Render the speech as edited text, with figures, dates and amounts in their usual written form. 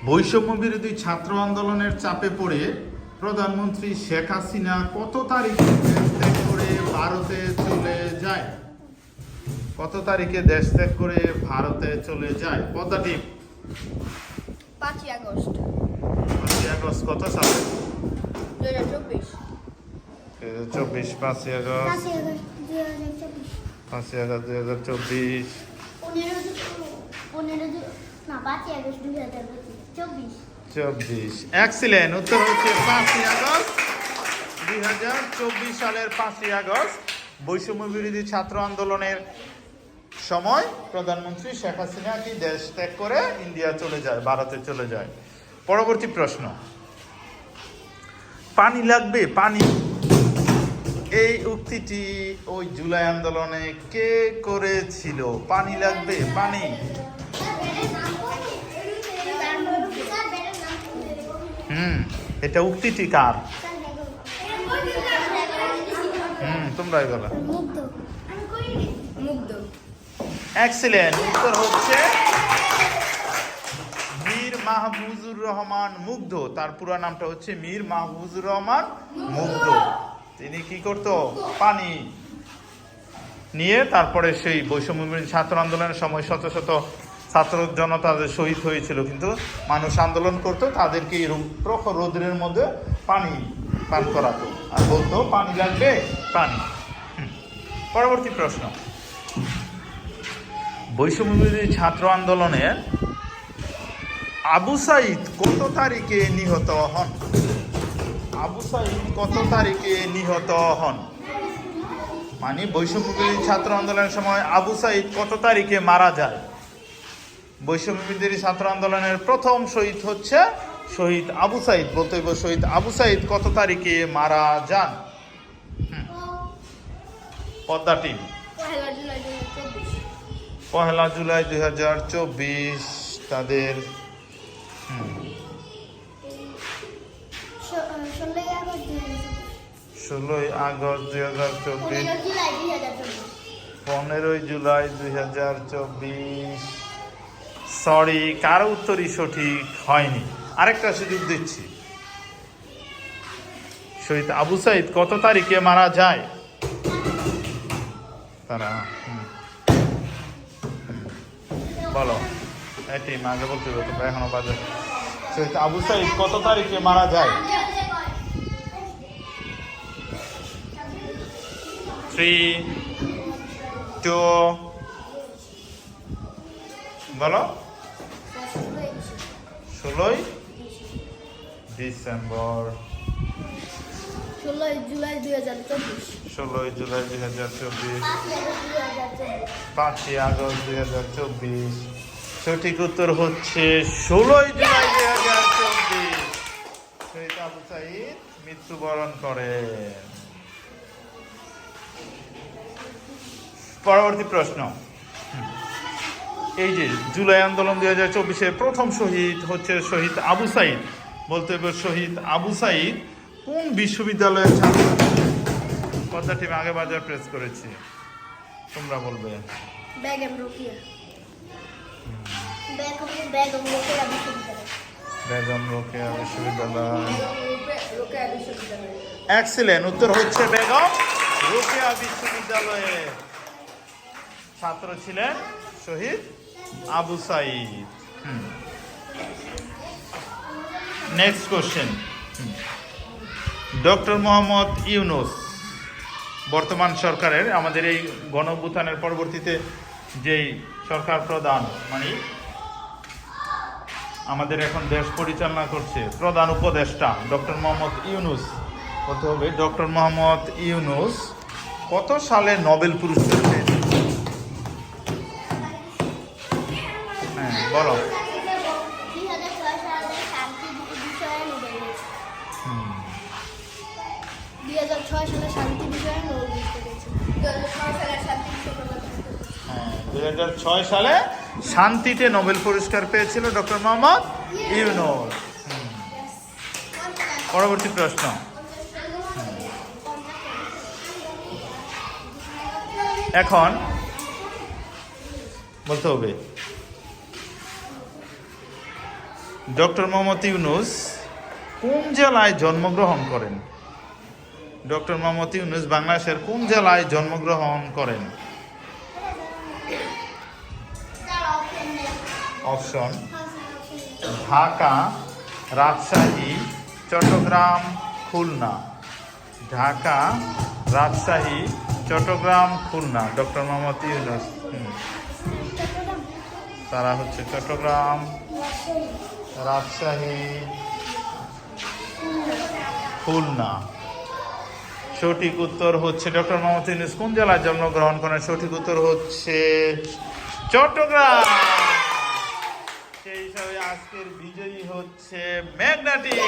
বৈষম্য বিরোধী ছাত্র আন্দোলনের চাপে পড়ে প্রধানমন্ত্রী শেখ হাসিনা কত তারিখে দেশ ত্যাগ করে ভারতে চলে যায়? কত তারিখে দেশ ত্যাগ করে ভারতে চলে যায়? পদাটি 5ই আগস্ট 5ই আগস্ট কত সালে? 2024 2024 5ই আগস্ট 5ই আগস্ট 2024 24 এক্সিলেন্ট। উত্তর হচ্ছে 5ই আগস্ট 2024 সালের 5ই আগস্ট বৈষম্য বিরোধী ছাত্র আন্দোলনের সময় প্রধানমন্ত্রী শেখ হাসিনা কি দেশ ত্যাগ করে ইন্ডিয়া চলে যায়, ভারতে চলে যায়। পরবর্তী প্রশ্ন, পানি লাগবে পানি, এই উক্তিটি ওই জুলাই আন্দোলনে কে করেছিল? পানি লাগবে পানি। এটা উক্তিটি কার? তোমরাই বলো। মুগ্ধ। এক্সিলেন্ট। উত্তর হচ্ছে মীর মাহফুজুর রহমান মুগ্ধ। তার পুরো নামটা হচ্ছে মীর মাহফুজুর রহমান মুগ্ধ। তিনি কি করতো? পানি নিয়ে তারপরে সেই বৈষম্য বিরোধী ছাত্র আন্দোলনের সময় শত শত ছাত্র জনতা শহীদ হয়েছিল, কিন্তু মানুষ আন্দোলন করতো, তাদেরকে এরকম প্রখর রোদ্রের মধ্যে পানি পান করাতো আর বলতো পানি লাগবে পানি। পরবর্তী প্রশ্ন, বৈষম্য বিরোধী ছাত্র আন্দোলনে আবু সাঈদ কত তারিখে নিহত হন? আবু সাঈদ কত তারিখে নিহত হন? মানে বৈষম্য বিরোধী ছাত্র আন্দোলনের সময় আবু সাঈদ কত তারিখে মারা যায়? বৈষম্য বিরোধী ছাত্র আন্দোলনের প্রথম শহীদ হচ্ছে শহীদ আবু সাঈদ। বলতে হইব শহীদ আবু সাঈদ কত তারিখে মারা যান? পদ্মা টিম 1 জুলাই 2024 তাদের 16 আগস্ট 2024 15 জুলাই 2024। সরি, কারো উত্তরই সঠিক হয়নি। আরেকটা সুযোগ দিচ্ছি, শহীদ আবু সাঈদ কত তারিখে মারা যায়? তারা বলো, এটি আগে বলতে হবে, তোমরা এখনো বাজে। শহীদ আবু সাঈদ কত তারিখে মারা যায়? 3, 2 বলো। 16 ডিসেম্বর 16 জুলাই 2024 16 জুলাই 2024 5ই আগস্ট 2024। সঠিক উত্তর হচ্ছে 16 জুলাই 2024 শহীদ আবু সাঈদ মৃত্যুবরণ করেন। পরবর্তী প্রশ্ন, এই যে জুলাই আন্দোলন 2024-এর প্রথম শহীদ হচ্ছে শহীদ আবু সাঈদ। বলতে হবে শহীদ আবু সাঈদ কোন বিশ্ববিদ্যালয়ের ছাত্র? পদ্মা টিম আগে বাজার প্রেস করেছি, তোমরা বলবে। বেগম রোকেয়া বিশ্ববিদ্যালয়। এক্সিলেন্ট। উত্তর হচ্ছে বেগম রোকেয়া বিশ্ববিদ্যালয়ে ছাত্র ছিলেন শহীদ Abu Sayeed. Next question, doctor Muhammad Yunus বর্তমান সরকারের, আমাদের এই গণঅভ্যুত্থানের পরবর্তীতে যেই সরকার প্রধান, মানে আমাদের এখন দেশ পরিচালনা করছে প্রধান উপদেষ্টা ডক্টর মোহাম্মদ ইউনূস। বলতে হবে ডক্টর মোহাম্মদ ইউনূস কত সালে নোবেল পুরস্কার পেয়েছেন? হ্যাঁ বলো। 2006 সালে শান্তি বিষয়ে নোবেল পুরস্কার পেয়েছেন। 2006 সালে শান্তিতে নোবেল পুরস্কার পেয়েছিল ডক্টর মোহাম্মদ ইউনূস। পরবর্তী প্রশ্ন, এখন বলতে হবে ডক্টর মোহাম্মদ ইউনূস কোন জেলায় জন্মগ্রহণ করেন? ডক্টর মোহাম্মদ ইউনূস বাংলাদেশের কোন জেলায় জন্মগ্রহণ করেন? অপশন: ঢাকা, রাজশাহী, চট্টগ্রাম, খুলনা। ঢাকা, রাজশাহী, চট্টগ্রাম, খুলনা। ডক্টর মোহাম্মদ ইউনূস তারা হচ্ছে চট্টগ্রাম, রাজশাহী, খুলনা। সঠিক উত্তর হচ্ছে ডক্টর মোহাম্মদ ইউনূস কোন জেলায় জন্মগ্রহণ করেন? সঠিক উত্তর হচ্ছে চট্টগ্রাম। সেই হিসাবে আজকের বিজয়ী হচ্ছে মেঘনা টিম।